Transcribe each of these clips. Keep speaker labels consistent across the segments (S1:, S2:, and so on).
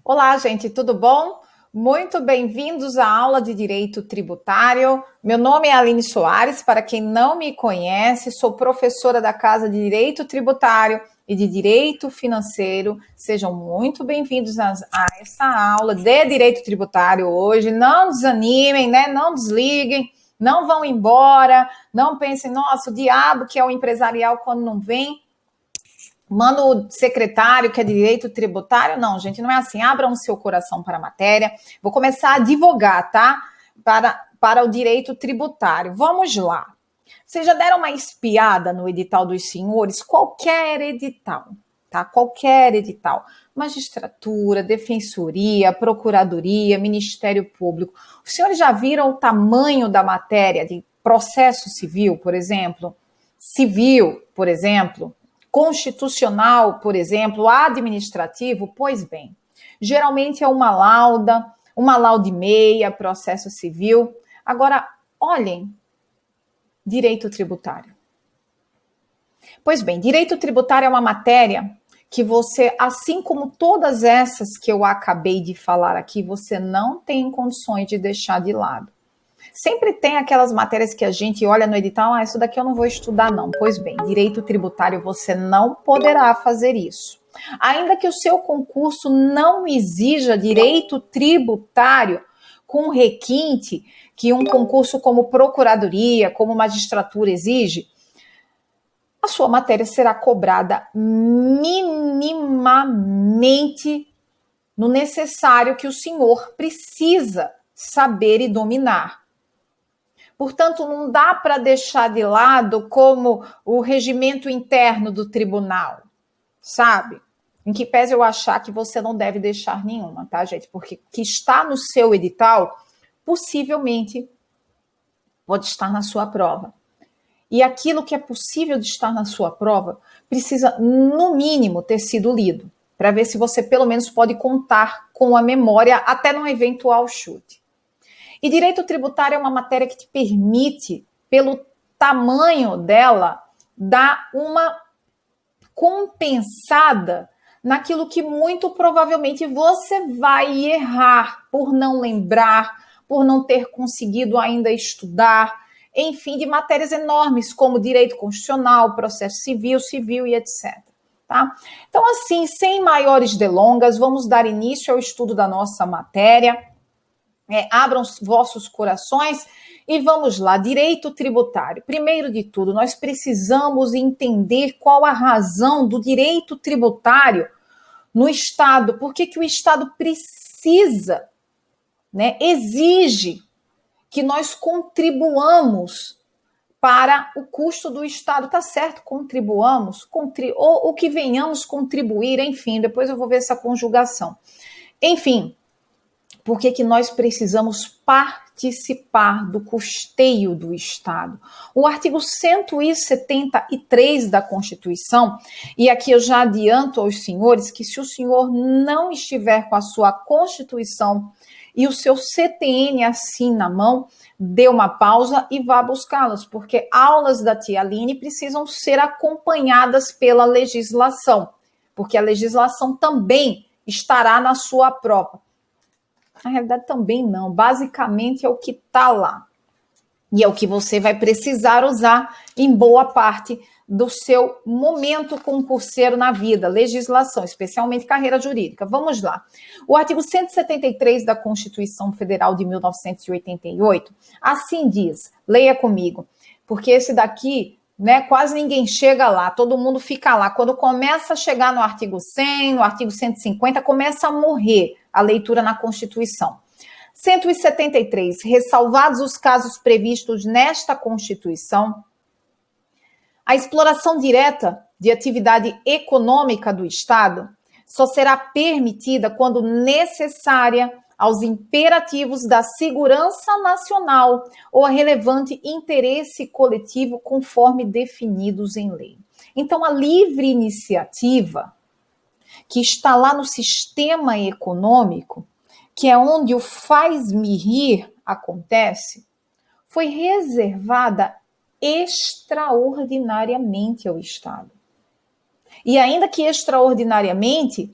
S1: Olá, gente, tudo bom? Muito bem-vindos à aula de Direito Tributário. Meu nome é Aline Soares, para quem não me conhece, sou professora da Casa de Direito Tributário e de Direito Financeiro. Sejam muito bem-vindos a essa aula de Direito Tributário hoje. Não desanimem, né? Não desliguem, não vão embora, não pensem, nossa, o diabo que é o empresarial quando não vem. Manda o secretário que é direito tributário. Não, gente, não é assim. Abram o seu coração para a matéria. Vou começar a advogar, tá? Para o direito tributário. Vamos lá. Vocês já deram uma espiada no edital dos senhores? Qualquer edital, tá? Qualquer edital. Magistratura, defensoria, procuradoria, Ministério Público. Os senhores já viram o tamanho da matéria de processo civil, por exemplo? Civil, por exemplo? Constitucional, por exemplo, administrativo? Pois bem, geralmente é uma lauda e meia, processo civil. Agora, olhem, direito tributário. Pois bem, direito tributário é uma matéria que você, assim como todas essas que eu acabei de falar aqui, você não tem condições de deixar de lado. Sempre tem aquelas matérias que a gente olha no edital, isso daqui eu não vou estudar não. Pois bem, direito tributário você não poderá fazer isso. Ainda que o seu concurso não exija direito tributário com requinte que um concurso como procuradoria, como magistratura exige, a sua matéria será cobrada minimamente no necessário que o senhor precisa saber e dominar. Portanto, não dá para deixar de lado como o regimento interno do tribunal, sabe? Em que pese eu achar que você não deve deixar nenhuma, tá, gente? Porque o que está no seu edital, possivelmente, pode estar na sua prova. E aquilo que é possível de estar na sua prova precisa, no mínimo, ter sido lido, para ver se você, pelo menos, pode contar com a memória até num eventual chute. E direito tributário é uma matéria que te permite, pelo tamanho dela, dar uma compensada naquilo que muito provavelmente você vai errar por não lembrar, por não ter conseguido ainda estudar, enfim, de matérias enormes como direito constitucional, processo civil e etc. Tá? Então, assim, sem maiores delongas, vamos dar início ao estudo da nossa matéria. Abram vossos corações e vamos lá, direito tributário. Primeiro de tudo, nós precisamos entender qual a razão do direito tributário no Estado. Por que o Estado precisa, exige que nós contribuamos para o custo do Estado. Tá certo, contribuamos, ou que venhamos contribuir, enfim, depois eu vou ver essa conjugação. Enfim, por que nós precisamos participar do custeio do Estado? O artigo 173 da Constituição, e aqui eu já adianto aos senhores que se o senhor não estiver com a sua Constituição e o seu CTN assim na mão, dê uma pausa e vá buscá-los, porque aulas da tia Aline precisam ser acompanhadas pela legislação, porque a legislação também estará na sua prova. Na realidade, também não. Basicamente, é o que está lá. E é o que você vai precisar usar em boa parte do seu momento concurseiro na vida. Legislação, especialmente carreira jurídica. Vamos lá. O artigo 173 da Constituição Federal de 1988, assim diz. Leia comigo. Porque esse daqui, quase ninguém chega lá. Todo mundo fica lá. Quando começa a chegar no artigo 100, no artigo 150, começa a morrer a leitura na Constituição. 173. Ressalvados os casos previstos nesta Constituição, a exploração direta de atividade econômica do Estado só será permitida quando necessária aos imperativos da segurança nacional ou a relevante interesse coletivo conforme definidos em lei. Então, a livre iniciativa que está lá no sistema econômico, que é onde o faz-me rir acontece, foi reservada extraordinariamente ao Estado. E ainda que extraordinariamente,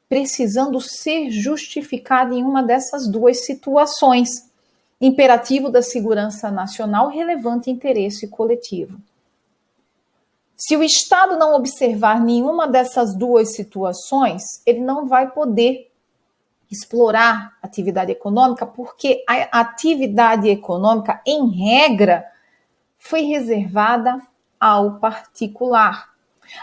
S1: precisando ser justificada em uma dessas duas situações: imperativo da segurança nacional, relevante interesse coletivo. Se o Estado não observar nenhuma dessas duas situações, ele não vai poder explorar atividade econômica, porque a atividade econômica, em regra, foi reservada ao particular.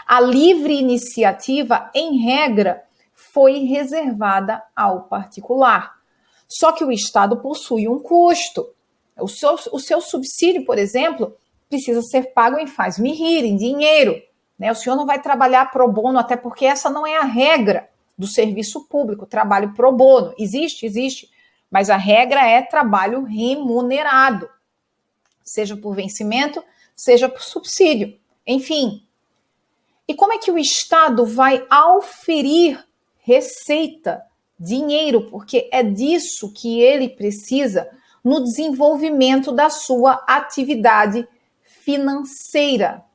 S1: A livre iniciativa, em regra, foi reservada ao particular. Só que o Estado possui um custo. O seu subsídio, por exemplo, precisa ser pago em faz-me rir, em dinheiro. Né? O senhor não vai trabalhar pro bono, até porque essa não é a regra do serviço público, trabalho pro bono. Existe, mas a regra é trabalho remunerado, seja por vencimento, seja por subsídio. Enfim. E como é que o Estado vai auferir receita, dinheiro, porque é disso que ele precisa no desenvolvimento da sua atividade financeira?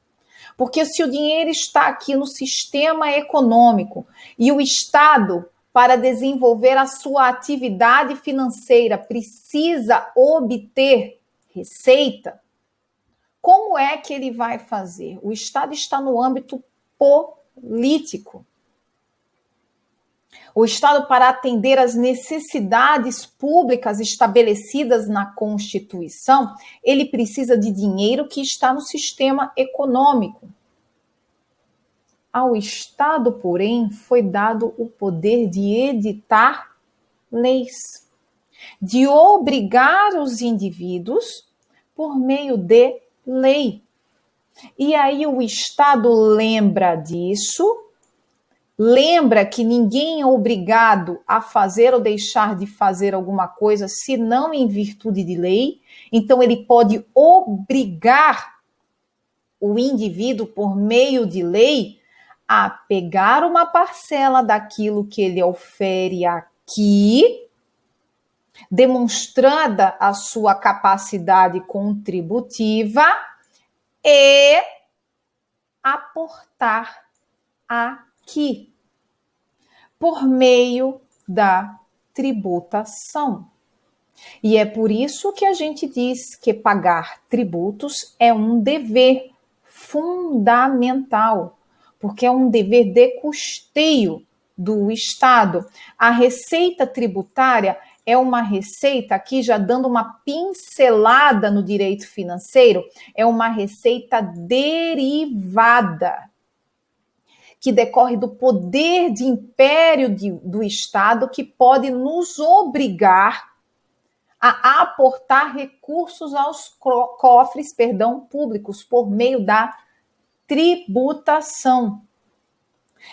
S1: Porque se o dinheiro está aqui no sistema econômico e o Estado, para desenvolver a sua atividade financeira, precisa obter receita, como é que ele vai fazer? O Estado está no âmbito político. O Estado, para atender às necessidades públicas estabelecidas na Constituição, ele precisa de dinheiro que está no sistema econômico. Ao Estado, porém, foi dado o poder de editar leis, de obrigar os indivíduos por meio de lei. E aí o Estado lembra disso, lembra que ninguém é obrigado a fazer ou deixar de fazer alguma coisa, senão em virtude de lei. Então, ele pode obrigar o indivíduo, por meio de lei, a pegar uma parcela daquilo que ele ofere aqui, demonstrada a sua capacidade contributiva, e aportar aqui, por meio da tributação. E é por isso que a gente diz que pagar tributos é um dever fundamental, porque é um dever de custeio do Estado. A receita tributária é uma receita, aqui já dando uma pincelada no direito financeiro, é uma receita derivada, que decorre do poder de império do Estado, que pode nos obrigar a aportar recursos aos cofres, públicos, por meio da tributação.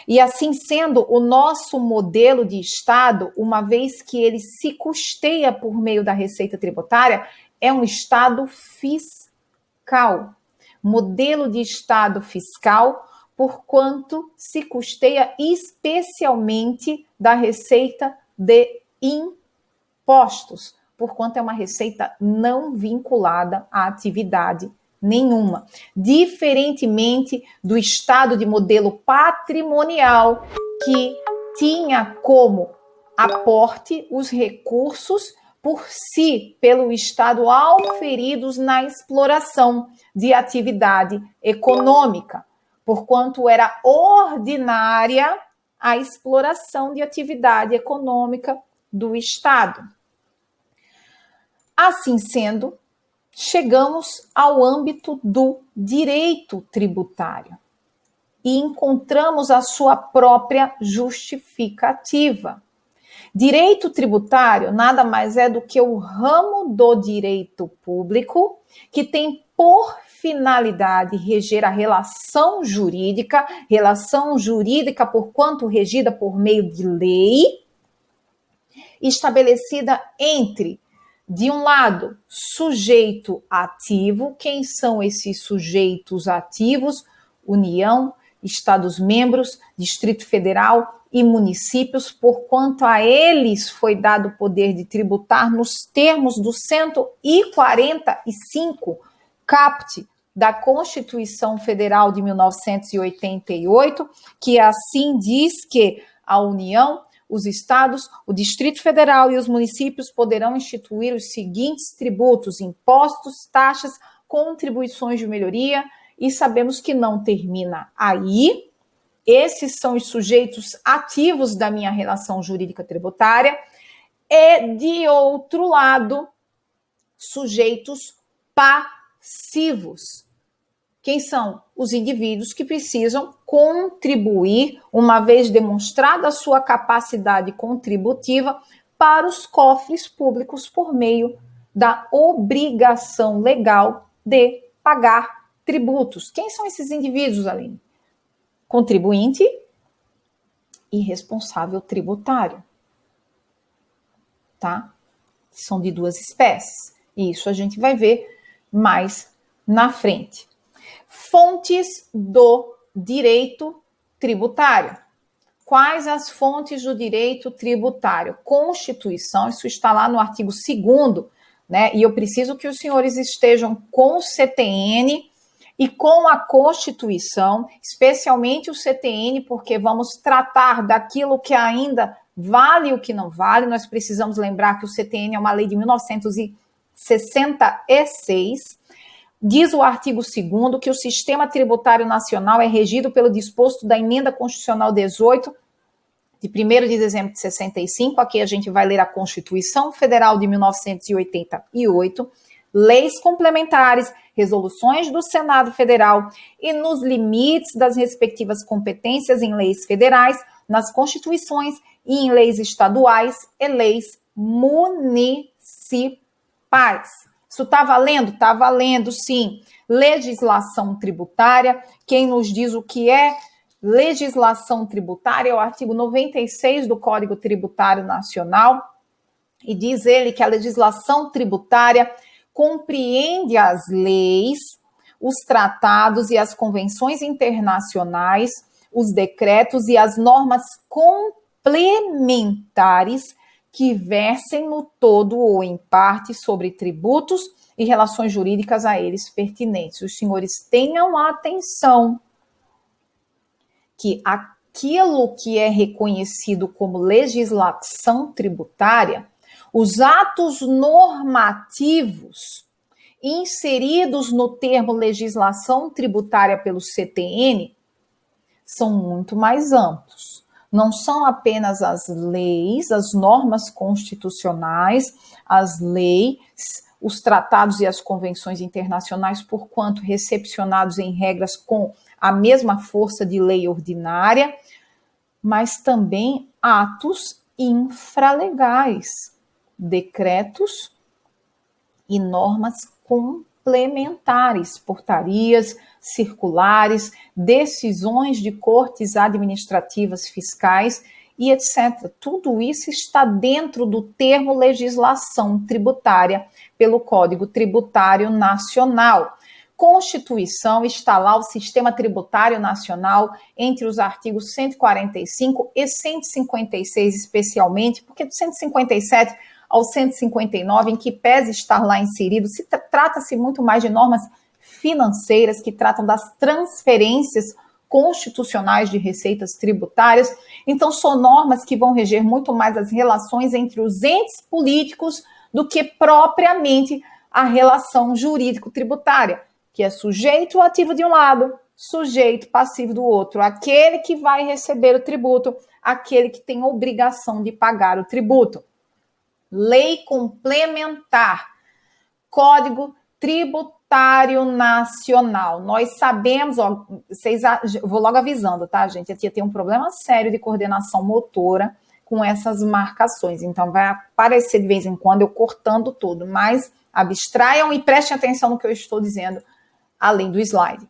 S1: E assim sendo, o nosso modelo de Estado, uma vez que ele se custeia por meio da receita tributária, é um Estado fiscal. Modelo de Estado fiscal, porquanto se custeia especialmente da receita de impostos, porquanto é uma receita não vinculada à atividade nenhuma. Diferentemente do Estado de modelo patrimonial, que tinha como aporte os recursos por si, pelo Estado, auferidos na exploração de atividade econômica, porquanto era ordinária a exploração de atividade econômica do Estado. Assim sendo, chegamos ao âmbito do direito tributário e encontramos a sua própria justificativa. Direito tributário nada mais é do que o ramo do direito público que tem por finalidade reger a relação jurídica porquanto regida por meio de lei, estabelecida entre, de um lado, sujeito ativo. Quem são esses sujeitos ativos? União, Estados-membros, Distrito Federal e municípios, porquanto a eles foi dado o poder de tributar nos termos do 145 caput da Constituição Federal de 1988, que assim diz que a União os estados, o Distrito Federal e os municípios poderão instituir os seguintes tributos: impostos, taxas, contribuições de melhoria, e sabemos que não termina aí. Esses são os sujeitos ativos da minha relação jurídica tributária. E, de outro lado, sujeitos passivos. Quem são? Os indivíduos que precisam contribuir, uma vez demonstrada a sua capacidade contributiva, para os cofres públicos por meio da obrigação legal de pagar tributos. Quem são esses indivíduos, Aline? Contribuinte e responsável tributário. Tá? São de duas espécies. E isso a gente vai ver mais na frente. Fontes do direito tributário. Quais as fontes do direito tributário? Constituição, isso está lá no artigo 2º, né? E eu preciso que os senhores estejam com o CTN e com a Constituição, especialmente o CTN, porque vamos tratar daquilo que ainda vale e o que não vale. Nós precisamos lembrar que o CTN é uma lei de 1966. Diz o artigo 2º que o sistema tributário nacional é regido pelo disposto da emenda constitucional 18, de 1º de dezembro de 65. Aqui a gente vai ler a Constituição Federal de 1988, leis complementares, resoluções do Senado Federal e nos limites das respectivas competências em leis federais, nas constituições e em leis estaduais e leis municipais. Isso está valendo? Está valendo, sim. Legislação tributária. Quem nos diz o que é legislação tributária é o artigo 96 do Código Tributário Nacional. E diz ele que a legislação tributária compreende as leis, os tratados e as convenções internacionais, os decretos e as normas complementares que versem no todo ou em parte sobre tributos e relações jurídicas a eles pertinentes. Os senhores tenham atenção que aquilo que é reconhecido como legislação tributária, os atos normativos inseridos no termo legislação tributária pelo CTN são muito mais amplos. Não são apenas as leis, as normas constitucionais, as leis, os tratados e as convenções internacionais, porquanto recepcionados em regras com a mesma força de lei ordinária, mas também atos infralegais, decretos e normas complementares, portarias, circulares, decisões de cortes administrativas fiscais e etc. Tudo isso está dentro do termo legislação tributária pelo Código Tributário Nacional. Constituição está lá o Sistema Tributário Nacional entre os artigos 145 e 156 especialmente, porque do 157 ao 159, em que pese estar lá inserido, trata-se muito mais de normas financeiras que tratam das transferências constitucionais de receitas tributárias. Então, são normas que vão reger muito mais as relações entre os entes políticos do que propriamente a relação jurídico-tributária, que é sujeito ativo de um lado, sujeito passivo do outro, aquele que vai receber o tributo, aquele que tem obrigação de pagar o tributo. Lei complementar, Código Tributário Nacional. Nós sabemos, ó, vou logo avisando, tá, gente? Aqui tem um problema sério de coordenação motora com essas marcações. Então, vai aparecer de vez em quando eu cortando tudo, mas abstraiam e prestem atenção no que eu estou dizendo, além do slide.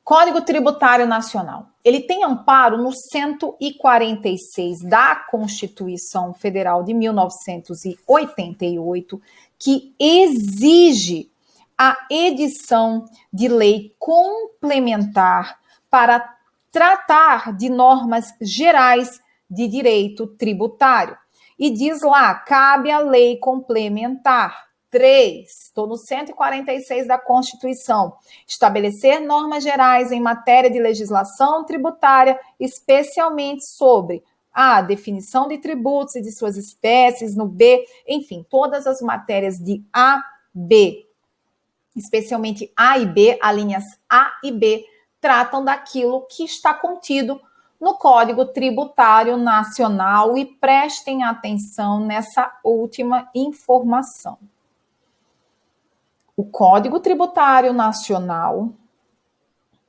S1: Código Tributário Nacional. Ele tem amparo no 146 da Constituição Federal de 1988, que exige a edição de lei complementar para tratar de normas gerais de direito tributário. E diz lá, cabe a lei complementar 3, estou no 146 da Constituição, estabelecer normas gerais em matéria de legislação tributária, especialmente sobre A, definição de tributos e de suas espécies, no B, enfim, todas as matérias de A, B, especialmente A e B, as linhas A e B, tratam daquilo que está contido no Código Tributário Nacional e prestem atenção nessa última informação. O Código Tributário Nacional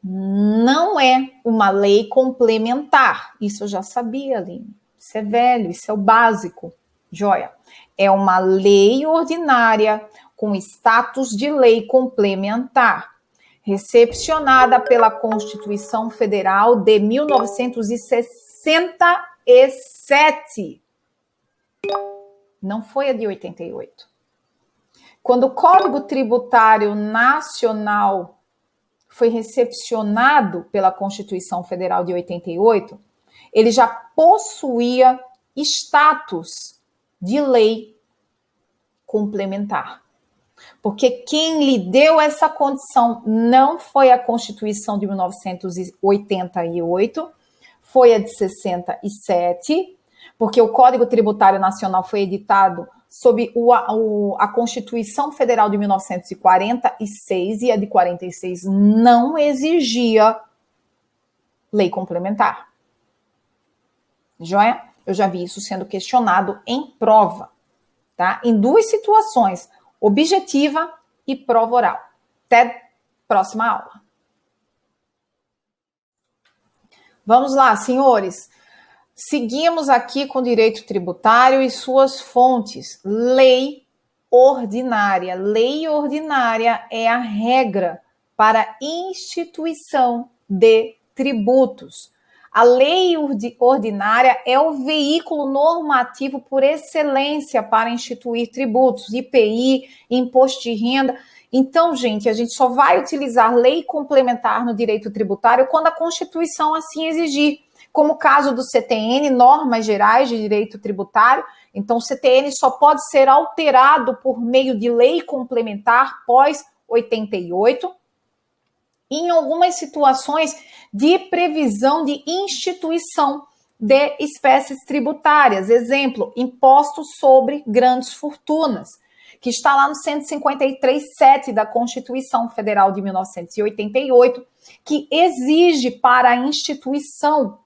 S1: não é uma lei complementar. Isso eu já sabia, Aline. Isso é velho, isso é o básico. Joia. É uma lei ordinária com status de lei complementar, recepcionada pela Constituição Federal de 1967. Não foi a de 88. Quando o Código Tributário Nacional foi recepcionado pela Constituição Federal de 88, ele já possuía status de lei complementar. Porque quem lhe deu essa condição não foi a Constituição de 1988, foi a de 67, porque o Código Tributário Nacional foi editado sob a Constituição Federal de 1946 e a de 46 não exigia lei complementar. Joia? Eu já vi isso sendo questionado em prova, tá? Em duas situações, objetiva e prova oral. Até próxima aula. Vamos lá, senhores. Seguimos aqui com o direito tributário e suas fontes. Lei ordinária. Lei ordinária é a regra para instituição de tributos. A lei ordinária é o veículo normativo por excelência para instituir tributos, IPI, imposto de renda. Então, gente, a gente só vai utilizar lei complementar no direito tributário quando a Constituição assim exigir, como o caso do CTN, Normas Gerais de Direito Tributário. Então, o CTN só pode ser alterado por meio de lei complementar pós 88, em algumas situações de previsão de instituição de espécies tributárias. Exemplo, imposto sobre grandes fortunas, que está lá no 153.7 da Constituição Federal de 1988, que exige para a instituição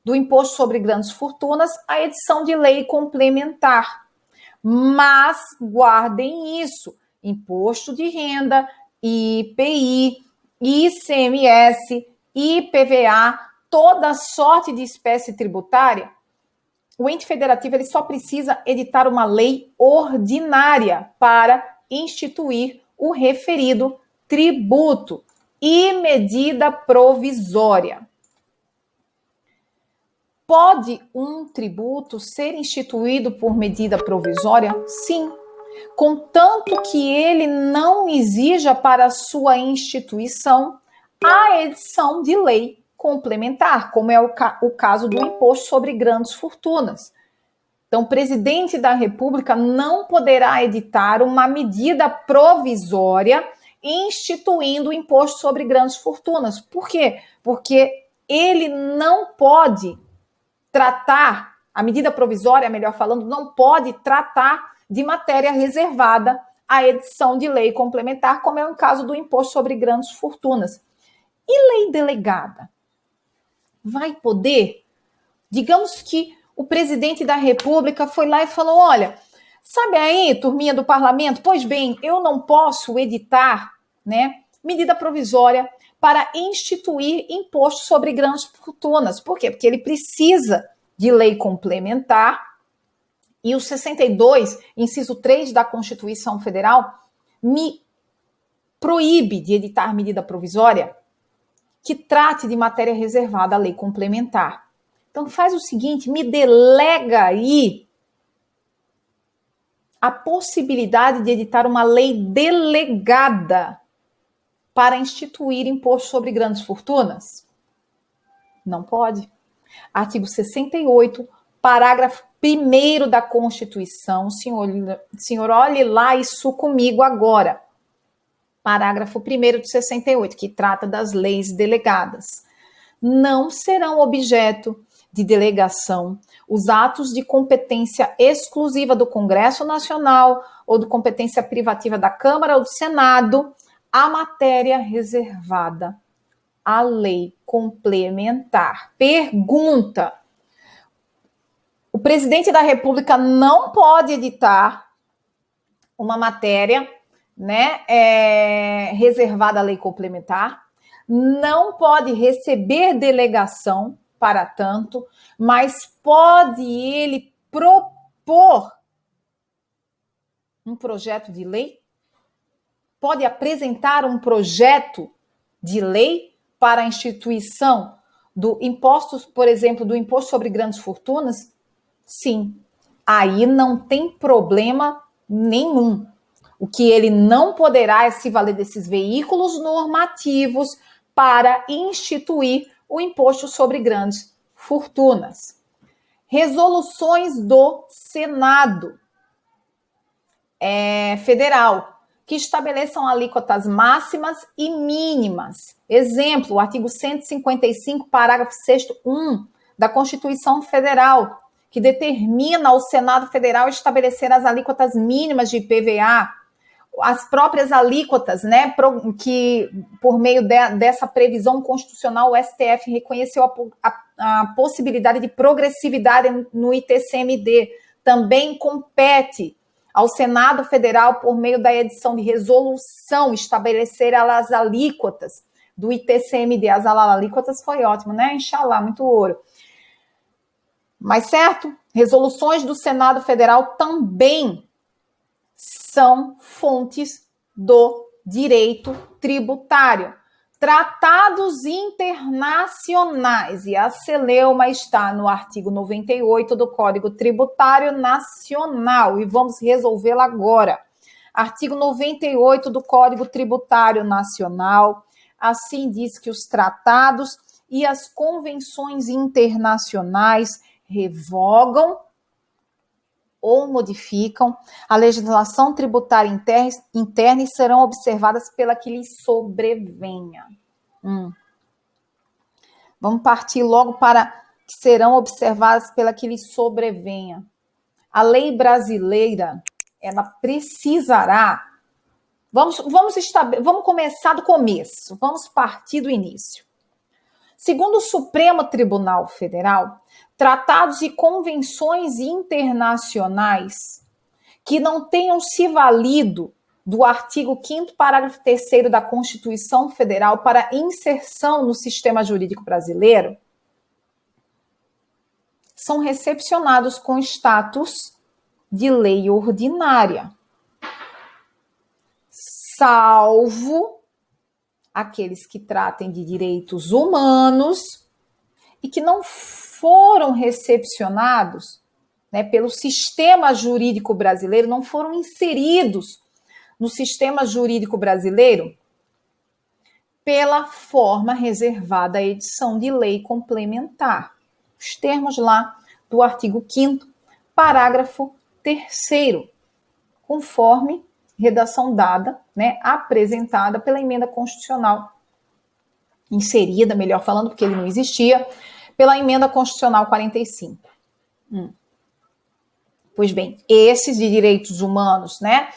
S1: do imposto sobre grandes fortunas a edição de lei complementar. Mas guardem isso, imposto de renda, IPI, ICMS, IPVA, toda sorte de espécie tributária, o ente federativo ele só precisa editar uma lei ordinária para instituir o referido tributo e medida provisória. Pode um tributo ser instituído por medida provisória? Sim, contanto que ele não exija para sua instituição a edição de lei complementar, como é o caso do imposto sobre grandes fortunas. Então, o presidente da República não poderá editar uma medida provisória instituindo o imposto sobre grandes fortunas. Por quê? Porque ele não pode tratar, a medida provisória, melhor falando, não pode tratar de matéria reservada à edição de lei complementar, como é o caso do imposto sobre grandes fortunas. E lei delegada? Vai poder? Digamos que o presidente da República foi lá e falou, olha, sabe aí, turminha do parlamento, pois bem, eu não posso editar, medida provisória para instituir imposto sobre grandes fortunas. Por quê? Porque ele precisa de lei complementar e o 62, inciso 3 da Constituição Federal, me proíbe de editar medida provisória que trate de matéria reservada à lei complementar. Então faz o seguinte, me delega aí a possibilidade de editar uma lei delegada para instituir imposto sobre grandes fortunas? Não pode. Artigo 68, parágrafo 1º da Constituição. Senhor, olhe lá isso comigo agora. Parágrafo 1º de 68, que trata das leis delegadas. Não serão objeto de delegação, os atos de competência exclusiva do Congresso Nacional ou de competência privativa da Câmara ou do Senado, a matéria reservada à lei complementar. Pergunta: o presidente da República não pode editar uma matéria, né, reservada à lei complementar, não pode receber delegação para tanto, mas pode ele propor um projeto de lei? Pode apresentar um projeto de lei para a instituição do imposto, por exemplo, do imposto sobre grandes fortunas? Sim. Aí não tem problema nenhum. O que ele não poderá é se valer desses veículos normativos para instituir o imposto sobre grandes fortunas. Resoluções do Senado Federal, que estabeleçam alíquotas máximas e mínimas. Exemplo, o artigo 155, parágrafo 6º, 1 da Constituição Federal, que determina ao Senado Federal estabelecer as alíquotas mínimas de IPVA, as próprias alíquotas, né, que por meio dessa previsão constitucional o STF reconheceu a possibilidade de progressividade no ITCMD. Também compete ao Senado Federal, por meio da edição de resolução, estabelecer as alíquotas do ITCMD. As alíquotas foi ótimo, né? Inxalá, muito ouro. Mas certo, resoluções do Senado Federal também são fontes do direito tributário. Tratados internacionais, e a celeuma está no artigo 98 do Código Tributário Nacional, e vamos resolvê-la agora. Artigo 98 do Código Tributário Nacional, assim diz que os tratados e as convenções internacionais revogam ou modificam a legislação tributária interna e serão observadas pela que lhes sobrevenha. Vamos partir logo para que serão observadas pela que lhes sobrevenha. A lei brasileira, ela precisará... Vamos começar do começo, vamos partir do início. Segundo o Supremo Tribunal Federal, tratados e convenções internacionais que não tenham se valido do artigo 5º, parágrafo 3º da Constituição Federal para inserção no sistema jurídico brasileiro são recepcionados com status de lei ordinária, salvo aqueles que tratem de direitos humanos e que não foram recepcionados, né, pelo sistema jurídico brasileiro, não foram inseridos no sistema jurídico brasileiro pela forma reservada à edição de lei complementar. Os termos lá do artigo 5º, parágrafo 3º, conforme redação dada, né, apresentada pela emenda constitucional, inserida, melhor falando, porque ele não existia, pela emenda constitucional 45. Pois bem, esses de direitos humanos, né,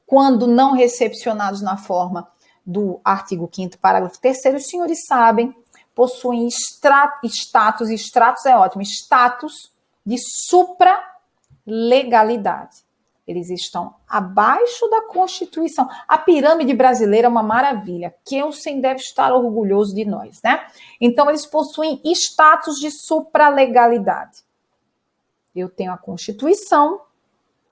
S1: quando não recepcionados na forma do artigo 5º, parágrafo 3º, os senhores sabem, possuem status é ótimo, status de supralegalidade. Eles estão abaixo da Constituição. A pirâmide brasileira é uma maravilha. Kelsen deve estar orgulhoso de nós, né? Então, eles possuem status de supralegalidade. Eu tenho a Constituição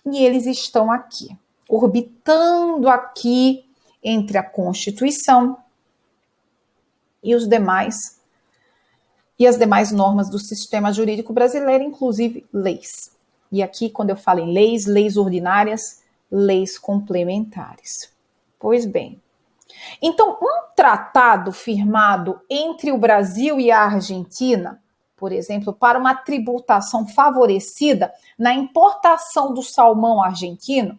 S1: e eles estão aqui, orbitando aqui entre a Constituição e as demais normas do sistema jurídico brasileiro, inclusive leis. E aqui, quando eu falo em leis, leis ordinárias, leis complementares. Pois bem. Então, um tratado firmado entre o Brasil e a Argentina, por exemplo, para uma tributação favorecida na importação do salmão argentino,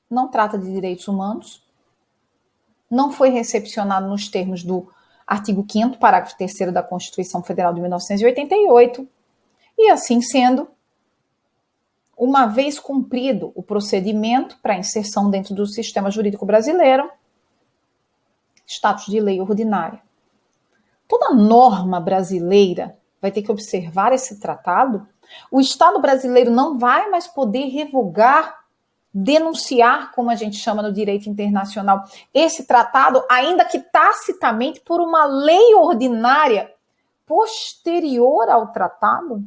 S1: não trata de direitos humanos, não foi recepcionado nos termos do artigo 5º, parágrafo 3º da Constituição Federal de 1988, e assim sendo, uma vez cumprido o procedimento para inserção dentro do sistema jurídico brasileiro, status de lei ordinária. Toda norma brasileira vai ter que observar esse tratado. O Estado brasileiro não vai mais poder revogar, denunciar, como a gente chama no direito internacional, esse tratado, ainda que tacitamente por uma lei ordinária posterior ao tratado?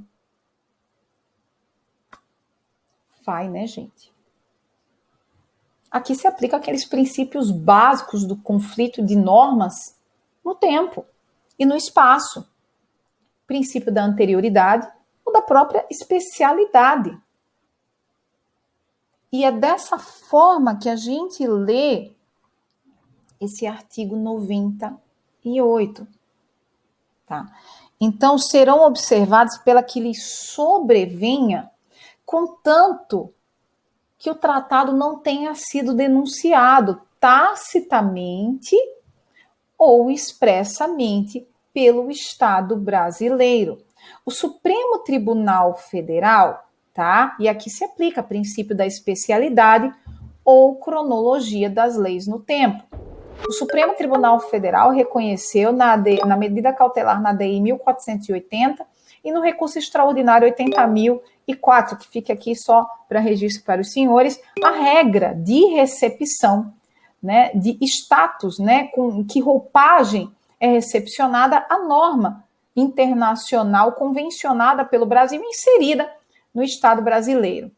S1: Vai, né, gente? Aqui se aplica aqueles princípios básicos do conflito de normas no tempo e no espaço. Princípio da anterioridade ou da própria especialidade. E é dessa forma que a gente lê esse artigo 98. Tá? Então, serão observados pela que lhes sobrevenha, contanto que o tratado não tenha sido denunciado tacitamente ou expressamente pelo Estado brasileiro. O Supremo Tribunal Federal, tá? E aqui se aplica o princípio da especialidade ou cronologia das leis no tempo. O Supremo Tribunal Federal reconheceu na medida cautelar na DI 1480 e no recurso extraordinário 80.004, que fica aqui só para registro para os senhores, a regra de recepção, né, de status, né, com que roupagem é recepcionada a norma internacional convencionada pelo Brasil inserida no Estado brasileiro.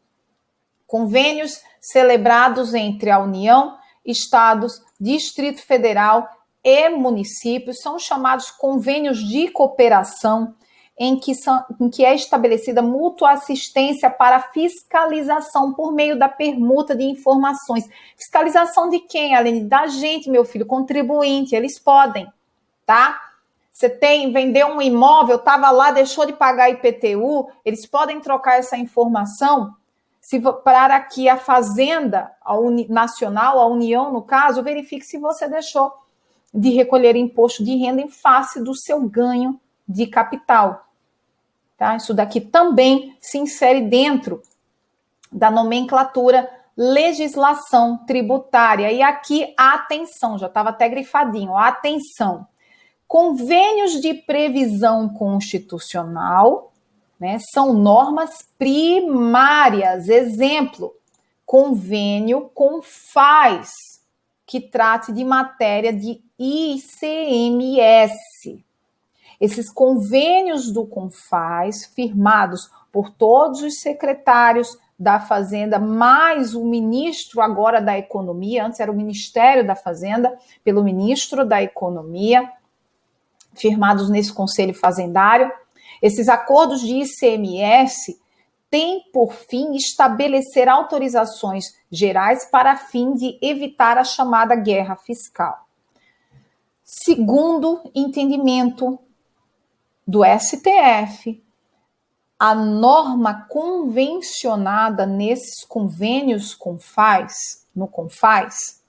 S1: Convênios celebrados entre a União, Estados, Distrito Federal e municípios são chamados convênios de cooperação, em que é estabelecida mútua assistência para fiscalização por meio da permuta de informações. Fiscalização de quem, Aline? Da gente, meu filho, contribuinte, eles podem, tá? Você vendeu um imóvel, estava lá, deixou de pagar IPTU, eles podem trocar essa informação para que a Fazenda Nacional, a União, no caso, verifique se você deixou de recolher imposto de renda em face do seu ganho de capital. Tá? Isso daqui também se insere dentro da nomenclatura legislação tributária. E aqui, atenção, já estava até grifadinho, atenção. Convênios de previsão constitucional, né, são normas primárias. Exemplo, convênio CONFAS, que trate de matéria de ICMS. Esses convênios do CONFAS, firmados por todos os secretários da Fazenda, mais o ministro agora da Economia, antes era o Ministério da Fazenda, pelo ministro da Economia, firmados nesse Conselho Fazendário. Esses acordos de ICMS têm por fim estabelecer autorizações gerais para fim de evitar a chamada guerra fiscal. Segundo entendimento do STF, a norma convencionada nesses convênios no CONFAS,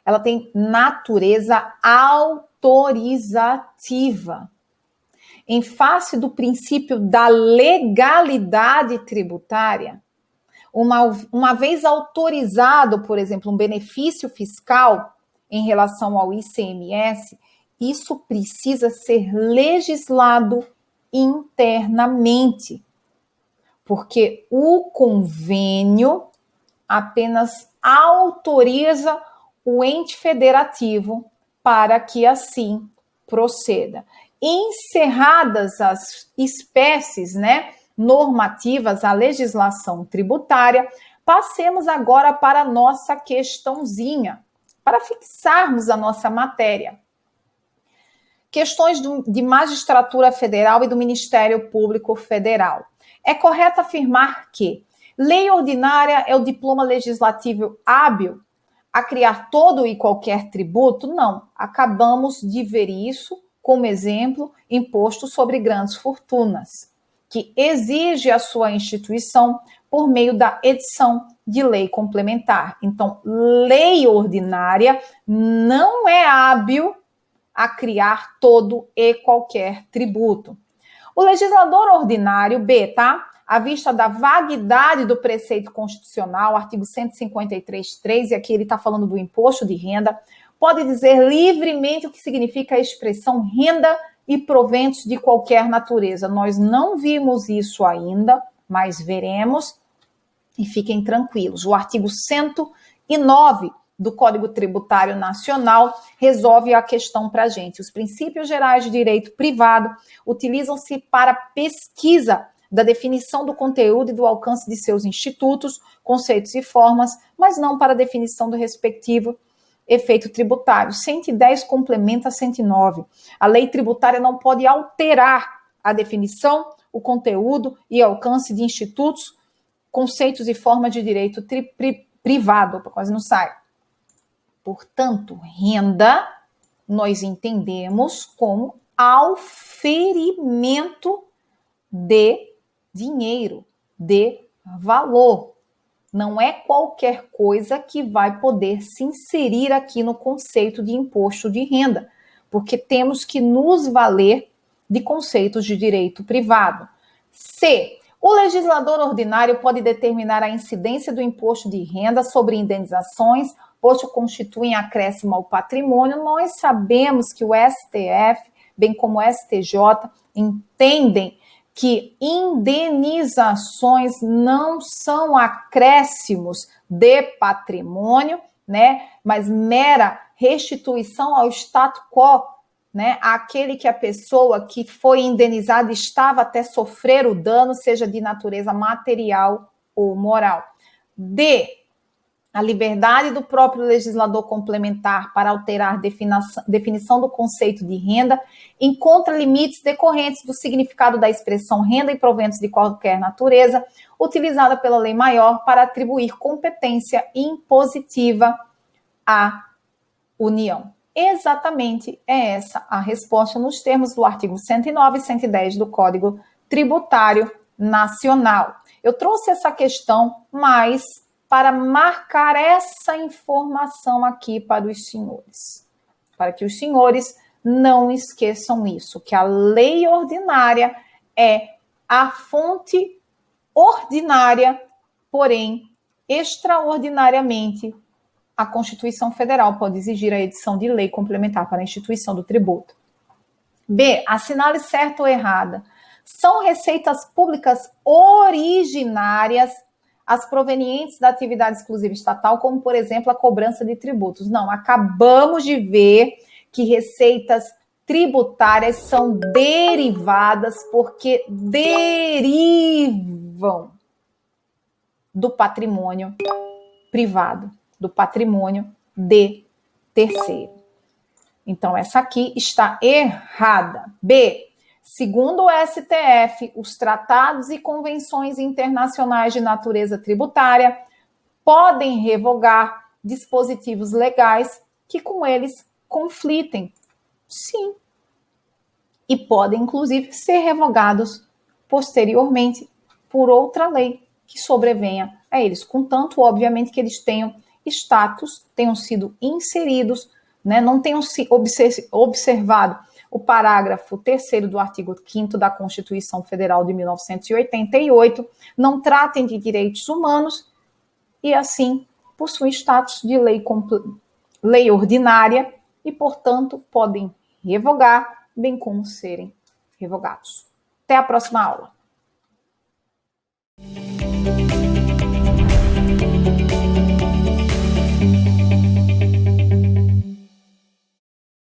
S1: ela tem natureza autorizativa. Em face do princípio da legalidade tributária, uma vez autorizado, por exemplo, um benefício fiscal em relação ao ICMS, isso precisa ser legislado internamente, porque o convênio apenas autoriza o ente federativo para que assim proceda. Encerradas as espécies, né, normativas, a legislação tributária, passemos agora para a nossa questãozinha, para fixarmos a nossa matéria. Questões de magistratura federal e do Ministério Público Federal. É correto afirmar que lei ordinária é o diploma legislativo hábil a criar todo e qualquer tributo? Não. Acabamos de ver isso como exemplo, imposto sobre grandes fortunas, que exige a sua instituição por meio da edição de lei complementar. Então, lei ordinária não é hábil a criar todo e qualquer tributo. O legislador ordinário, B, tá? À vista da vaguidade do preceito constitucional, artigo 153.3, e aqui ele está falando do imposto de renda, pode dizer livremente o que significa a expressão renda e proventos de qualquer natureza. Nós não vimos isso ainda, mas veremos, e fiquem tranquilos. O artigo 109 do Código Tributário Nacional resolve a questão para a gente. Os princípios gerais de direito privado utilizam-se para pesquisa da definição do conteúdo e do alcance de seus institutos, conceitos e formas, mas não para a definição do respectivo efeito tributário. 110 complementa 109. A lei tributária não pode alterar a definição, o conteúdo e alcance de institutos, conceitos e formas de direito privado. Quase não sai. Portanto, renda nós entendemos como auferimento de dinheiro, de valor. Não é qualquer coisa que vai poder se inserir aqui no conceito de imposto de renda, porque temos que nos valer de conceitos de direito privado. C. O legislador ordinário pode determinar a incidência do imposto de renda sobre indenizações, posto constituem acréscimo ao patrimônio. Nós sabemos que o STF, bem como o STJ, entendem que indenizações não são acréscimos de patrimônio, né, mas mera restituição ao status quo, né, aquele que a pessoa que foi indenizada estava até sofrer o dano, seja de natureza material ou moral. D. A liberdade do próprio legislador complementar para alterar definição do conceito de renda encontra limites decorrentes do significado da expressão renda e proventos de qualquer natureza, utilizada pela lei maior para atribuir competência impositiva à União. Exatamente é essa a resposta nos termos do artigo 109 e 110 do Código Tributário Nacional. Eu trouxe essa questão mais para marcar essa informação aqui para os senhores, para que os senhores não esqueçam isso, que a lei ordinária é a fonte ordinária, porém, extraordinariamente, a Constituição Federal pode exigir a edição de lei complementar para a instituição do tributo. B. Assinale certa ou errada. São receitas públicas originárias as provenientes da atividade exclusiva estatal, como, por exemplo, a cobrança de tributos. Não, acabamos de ver que receitas tributárias são derivadas porque derivam do patrimônio privado, do patrimônio de terceiro. Então, essa aqui está errada. B. Segundo o STF, os tratados e convenções internacionais de natureza tributária podem revogar dispositivos legais que com eles conflitem. Sim. E podem, inclusive, ser revogados posteriormente por outra lei que sobrevenha a eles. Contanto, obviamente, que eles tenham status, tenham sido inseridos, né, não tenham se observado o parágrafo 3º do artigo 5º da Constituição Federal de 1988, não tratem de direitos humanos e, assim, possuem status de lei ordinária e, portanto, podem revogar, bem como serem revogados. Até a próxima aula.